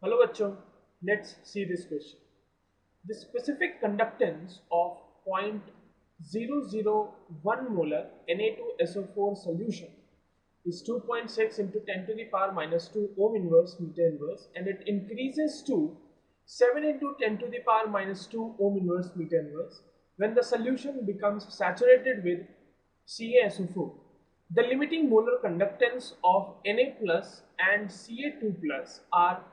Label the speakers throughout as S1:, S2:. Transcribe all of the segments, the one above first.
S1: Hello bachcho, let's see this question. The specific conductance of 0.001 molar Na2SO4 solution is 2.6 into 10 to the power minus 2 ohm inverse meter inverse, and it increases to 7 into 10 to the power minus 2 ohm inverse meter inverse when the solution becomes saturated with CaSO4. The limiting molar conductance of Na plus and Ca2 plus are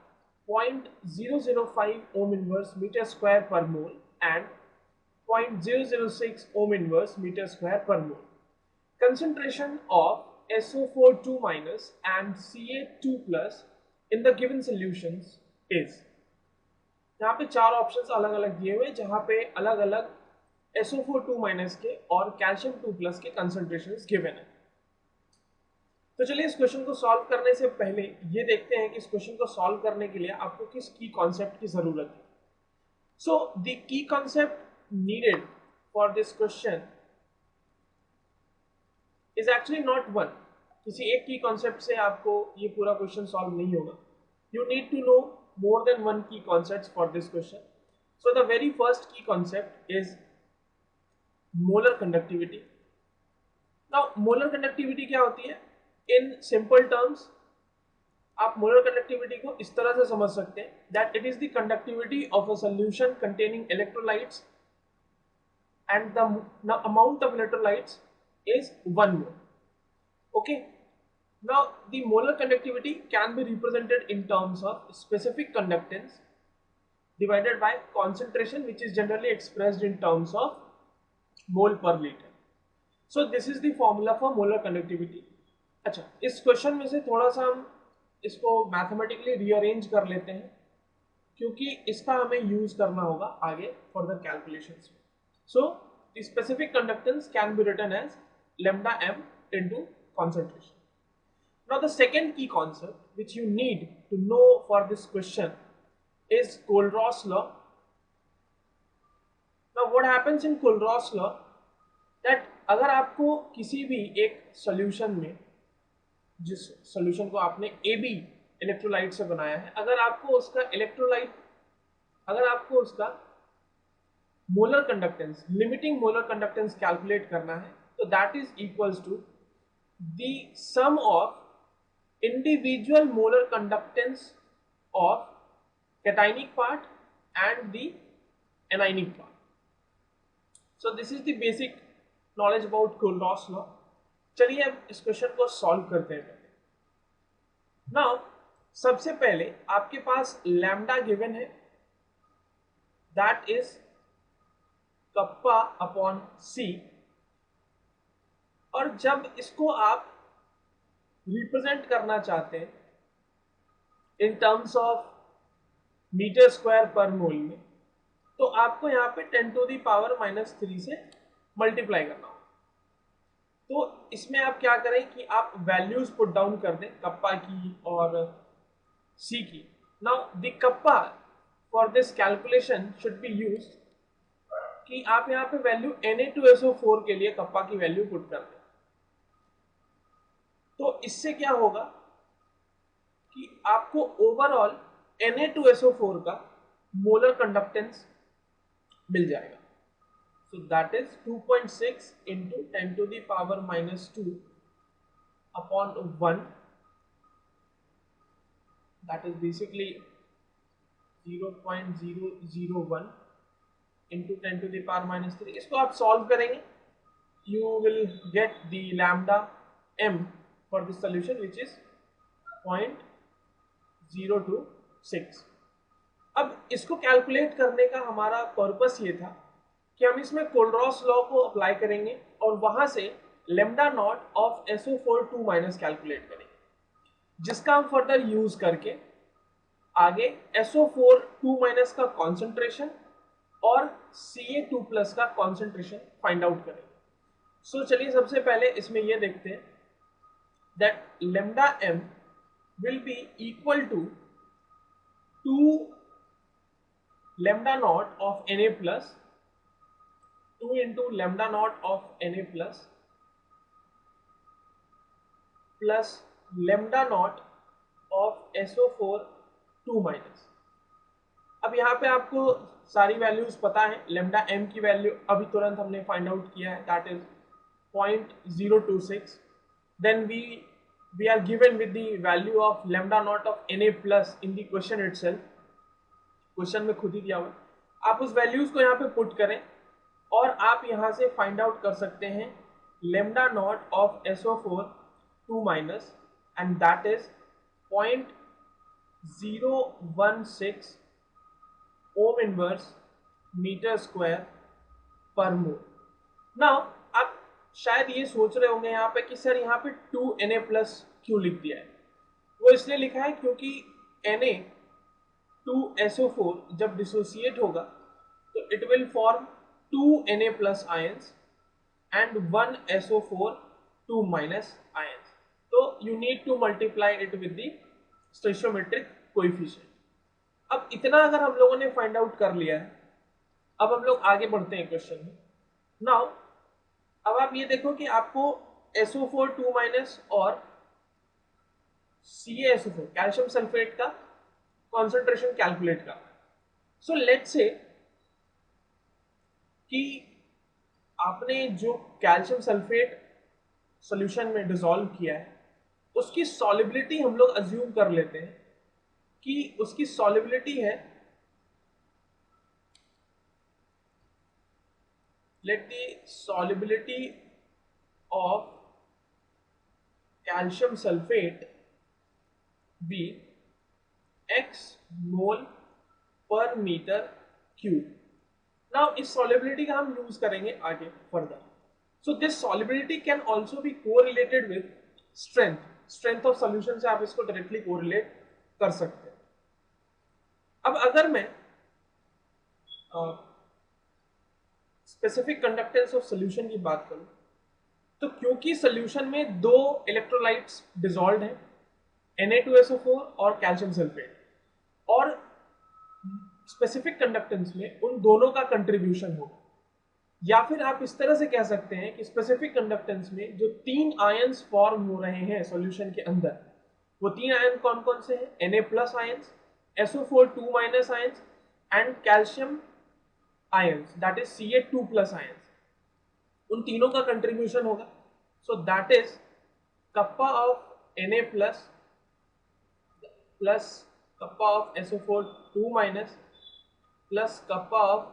S1: 0.005 ohm inverse meter square per mole and 0.006 ohm inverse meter square per mole. Concentration of SO4 2 minus and Ca2 plus in the given solutions is, यहाँ पे चार options अलग अलग दिए हुए जहाँ पे अलग अलग SO4 2 माइनस के और कैल्शियम 2 प्लस के कंसंट्रेशंस गिवन है। तो चलिए इस क्वेश्चन को सॉल्व करने से पहले ये देखते हैं कि इस क्वेश्चन को सॉल्व करने के लिए आपको किस की कॉन्सेप्ट की जरूरत है। So the key concept needed for this question is actually not one. किसी एक की कॉन्सेप्ट से आपको ये पूरा क्वेश्चन सॉल्व नहीं होगा। You need to know more than one key concepts for this question. So the very first key concept is molar conductivity. Now molar conductivity क्या होती है? In simple terms आप molar conductivity को इस तरह से समझ सकते हैं that it is the conductivity of a solution containing electrolytes and the amount of electrolytes is 1 mole. Okay. Now, the molar conductivity can be represented in terms of specific conductance divided by concentration, which is generally expressed in terms of mole per liter. So, this is the formula for molar conductivity. अच्छा, इस question में से थोड़ा सा हम इसको mathematically rearrange कर लेते हैं क्योंकि इसका हमें यूज करना होगा आगे फर्दर कैलकुलेशंस में. So the specific conductance can be written as lambda m into concentration. Now the second key concept which you need to know for this question is Kohlross law. Now what happens in Kohlross law that अगर आपको किसी भी एक solution में जिस solution को आपने AB electrolyte से बनाया है, अगर आपको उसका molar conductance, limiting molar conductance calculate करना है तो that is equals to the sum of individual molar conductance of cationic part and the anionic part. So this is the basic knowledge about Kohlross law. चलिए अब इस question को solve करते हैं. Now सबसे पहले आपके पास लैम्डा गिवन है, that is kappa upon C, और जब इसको आप रिप्रेजेंट करना चाहते हैं in terms of metre square पर मोल में, तो आपको यहाँ पे 10 टू दी पावर माइनस 3 से मल्टीप्लाई करना होगा. तो इसमें आप क्या करें कि आप वैल्यूज पुट डाउन कर दें कप्पा की और सी की. Now the kappa for this calculation should be used कि आप यहाँ पे वैल्यू Na2SO4 के लिए कप्पा की वैल्यू पुट कर दें. तो इससे क्या होगा कि आपको ओवरऑल Na2SO4 का मोलर कंडक्टेंस मिल जाएगा. So that is 2.6 into 10 to the power minus 2 upon 1. That is basically 0.001 into 10 to the power minus 3. इसको आप सॉल्व करेंगे, you will get the lambda m for this solution which is 0.026. अब इसको calculate करने का हमारा purpose ये था कि हम इसमें कोलरॉस लॉ को अप्लाई करेंगे और वहां से lambda not of SO4 2 minus calculate करेंगे, जिसका हम फर्दर यूज करके आगे SO4 2 माइनस का कॉन्सेंट्रेशन और Ca2 प्लस का कॉन्सेंट्रेशन फाइंड आउट करेंगे. सो चलिए सबसे पहले इसमें यह देखते हैं that lambda m will be equal to 2 lambda naught of Na plus 2 into lambda naught of Na plus lambda naught of SO4 2 minus. अब यहाँ पे आपको सारी वैल्यूज पता है, लेमडा एम की वैल्यू अभी तुरंत हमने फाइंड आउट किया है, that is 0.026. Then we are given with the value of lambda naught of Na plus in the question itself, question में खुद ही दिया हुआ, आप उस वैल्यूज को यहाँ पे पुट करें और आप यहाँ से फाइंड आउट कर सकते हैं lambda naught of SO4 2 minus, and that is 0.016 ohm inverse metre square पर मोल। नाउ आप शायद ये सोच रहे होंगे यहाँ पे कि सर यहाँ पे 2Na प्लस क्यों लिख दिया है? वो इसलिए लिखा है क्योंकि Na 2SO4 जब डिसोसिएट होगा तो it will form 2Na plus ions and 1SO4 2 minus ions, तो you need to multiply it with the stoichiometric coefficient. अब इतना अगर हम लोगों ने फाइंड आउट कर लिया है, अब हम लोग आगे बढ़ते हैं क्वेश्चन में। नाउ अब आप ये देखो कि आपको SO4 2 माइनस और CaSO4 कैल्शियम सल्फेट का कॉन्सेंट्रेशन कैलकुलेट करना है। सो लेट्स से कि आपने जो कैल्शियम सल्फेट सॉल्यूशन में डिसॉल्व किया है उसकी सॉल्युबिलिटी हम लोग अज्यूम कर लेते हैं कि उसकी सॉल्युबिलिटी है, let the solubility of calcium sulfate be x mole per meter cube. Now इस solubility का हम यूज करेंगे आगे further. So this solubility can also be correlated with strength. Strength of solution से आप इसको डायरेक्टली कोरिलेट कर सकते हैं. अब अगर मैं स्पेसिफिक कंडक्टेंस ऑफ सोल्यूशन की बात करूं तो क्योंकि सोल्यूशन में दो इलेक्ट्रोलाइट्स डिसॉल्व हैं, Na2SO4 और कैल्शियम सल्फेट, और स्पेसिफिक कंडक्टेंस में उन दोनों का कंट्रीब्यूशन होगा, या फिर आप इस तरह से कह सकते हैं कि स्पेसिफिक कंडक्टेंस में जो तीन आयंस फॉर्म हो रहे हैं सॉल्यूशन के अंदर, वो तीन आयन कौन कौन से हैं? Na plus ions, SO4 2 minus ions and calcium ions that is Ca2 plus ions, उन तीनों का कंट्रीब्यूशन होगा. So that is kappa of Na plus plus kappa of SO4 2 minus plus kappa of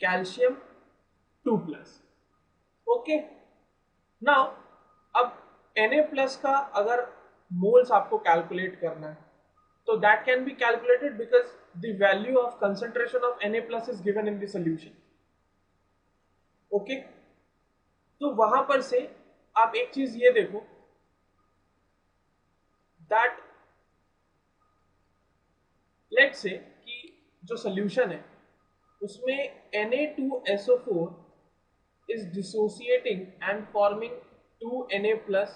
S1: calcium 2 plus. Okay, now अब Na plus का अगर moles आपको calculate करना है तो that can be calculated because the value of concentration of Na plus is given in the solution. Okay, तो वहां पर से आप एक चीज ये देखो दैट लेट्स से कि जो सोल्यूशन है उसमें Na2SO4 is dissociating and forming 2Na plus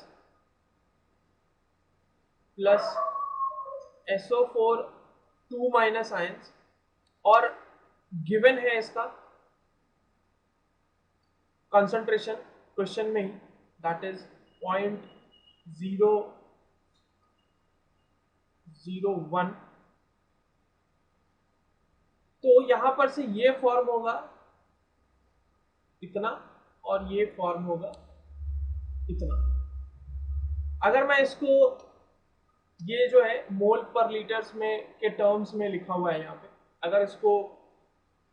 S1: SO4 2 minus ions, और गिवन है इसका कंसंट्रेशन क्वेश्चन में ही, दैट इज 0.001. तो यहां पर से ये फॉर्म होगा इतना और ये फॉर्म होगा इतना. अगर मैं इसको ये जो है मोल पर लीटर्स में के टर्म्स में लिखा हुआ है यहाँ पे, अगर इसको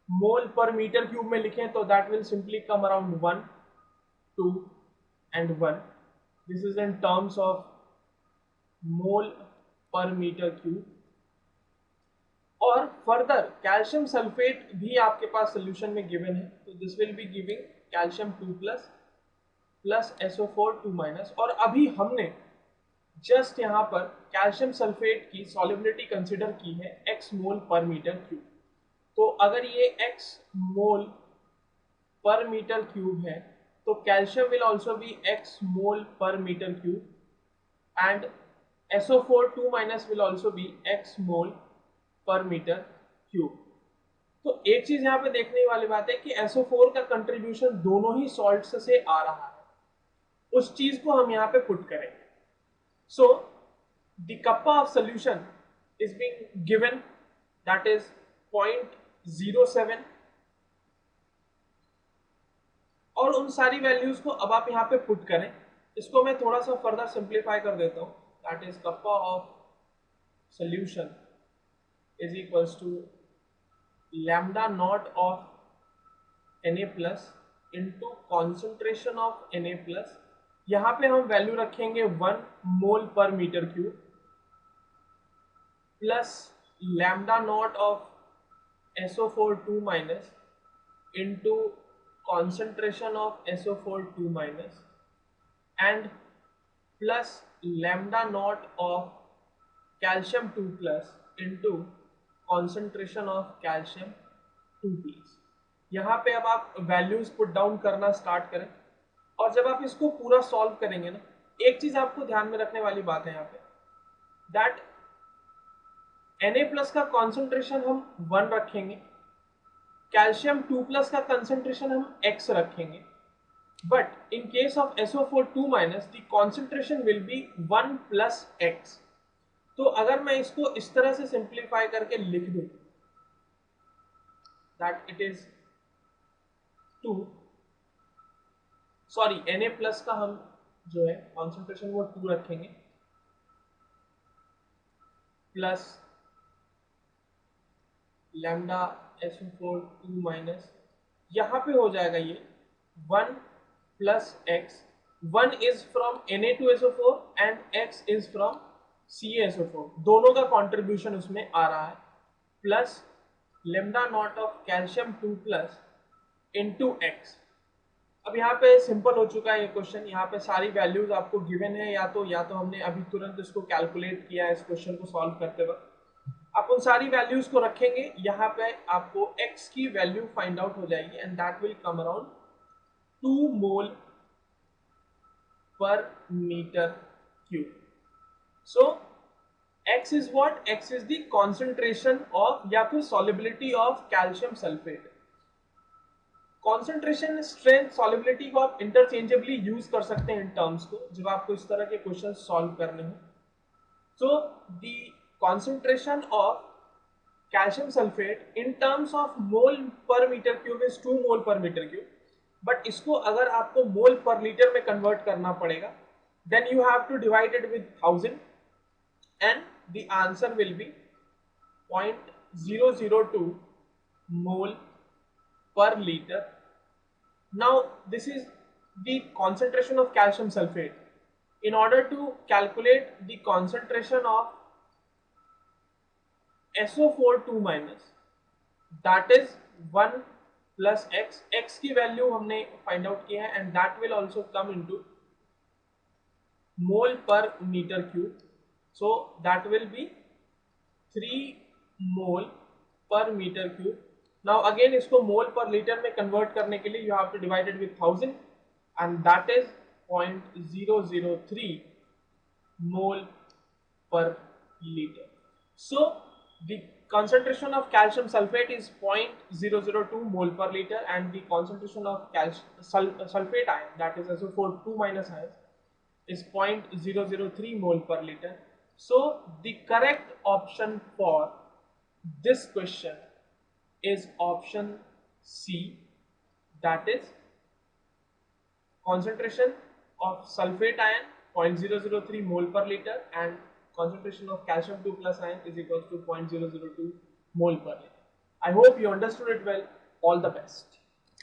S1: मोल पर मीटर क्यूब में लिखें तो that will simply come around 1 2 and 1. This is in terms of mole पर मीटर क्यूब. और फर्दर कैल्शियम सल्फेट भी आपके पास सोल्यूशन में गिवन है, तो this will be giving calcium 2 plus plus SO4 2 minus. और अभी हमने जस्ट यहाँ पर कैल्शियम सल्फेट की सॉल्युबिलिटी कंसिडर की है x मोल पर मीटर क्यूब. तो अगर ये x मोल पर मीटर क्यूब है तो calcium will also be x mole पर metre cube and SO4 2 minus will also be x mole पर मीटर क्यूब. तो एक चीज यहाँ पे देखने वाली बात है कि SO4 का कंट्रीब्यूशन दोनों ही सॉल्ट्स से आ रहा है, उस चीज को हम यहाँ पे पुट करेंगे. So the kappa of solution is being given, that is 0.07, और उन सारी वैल्यूज को अब आप यहाँ पे पुट करें. इसको मैं थोड़ा सा फर्दर सिंप्लीफाई कर देता हूँ. That is kappa of solution is equals to lambda naught of Na plus into concentration of Na plus. यहाँ पे हम वैल्यू रखेंगे 1 मोल पर metre cube plus lambda naught of SO4 2 minus into concentration of SO4 2 minus and plus lambda naught of calcium 2 plus into concentration of calcium 2 plus. यहाँ पे अब आप values put down करना स्टार्ट करें, और जब आप इसको पूरा सॉल्व करेंगे ना, एक चीज आपको ध्यान में रखने वाली बात है यहाँ पे, दैट Na प्लस का कॉन्सेंट्रेशन हम 1 रखेंगे, कैल्शियम 2 प्लस का कंसेंट्रेशन हम x रखेंगे, but in case of SO4 2 minus the concentration will be 1 plus x. तो अगर मैं इसको इस तरह से सिंप्लीफाई करके लिख दूं, that it is 2, sorry Na plus का हम जो है कॉन्सेंट्रेशन वो 2 रखेंगे प्लस लैम्डा SO4 2 माइनस, यहाँ पे हो जाएगा ये 1 plus x. 1 is from Na2SO4 and x is from CaSO4, दोनों का कंट्रीब्यूशन उसमें आ रहा है, plus lambda not of calcium 2 plus into x. अब यहाँ पे सिंपल हो चुका है ये क्वेश्चन. यहाँ पे सारी वैल्यूज आपको गिवन है, या तो हमने अभी तुरंत इसको कैलकुलेट किया है इस क्वेश्चन को सॉल्व करते वक्त. आप उन सारी वैल्यूज को रखेंगे, यहाँ पे आपको x की वैल्यू फाइंड आउट हो जाएगी and that will come around 2 mole पर metre cube. So x is what? X is the concentration of या फिर solubility of calcium sulfate. Concentration, strength, solubility को आप interchangeably use कर सकते हैं इन terms को जब आपको इस तरह के questions solve करने हो. So the concentration of calcium sulfate in terms of mole per meter cube is 2 mole per meter cube. But इसको अगर आपको mole per liter में convert करना पड़ेगा, then you have to divide it with 1000. And the answer will be 0.002 mole per liter. Now this is the concentration of calcium sulfate. In order to calculate the concentration of SO4 2 minus, that is 1 plus x. X की value हमने find out किया है and that will also come into mole per meter cube. So that will be 3 mole per meter cube. Now again इसको mole per liter में convert करने के लिए you have to divide it with 1000 and that is 0.003 mole per liter. So the concentration of calcium sulfate is 0.002 mole per liter and the concentration of sulfate ion, that is SO4 2 minus ion, is 0.003 mole per liter. So the correct option for this question is option C, that is concentration of sulfate ion 0.003 mole per liter and concentration of calcium 2 plus ion is equals to 0.002 mole per liter. I hope you understood it well. All the best.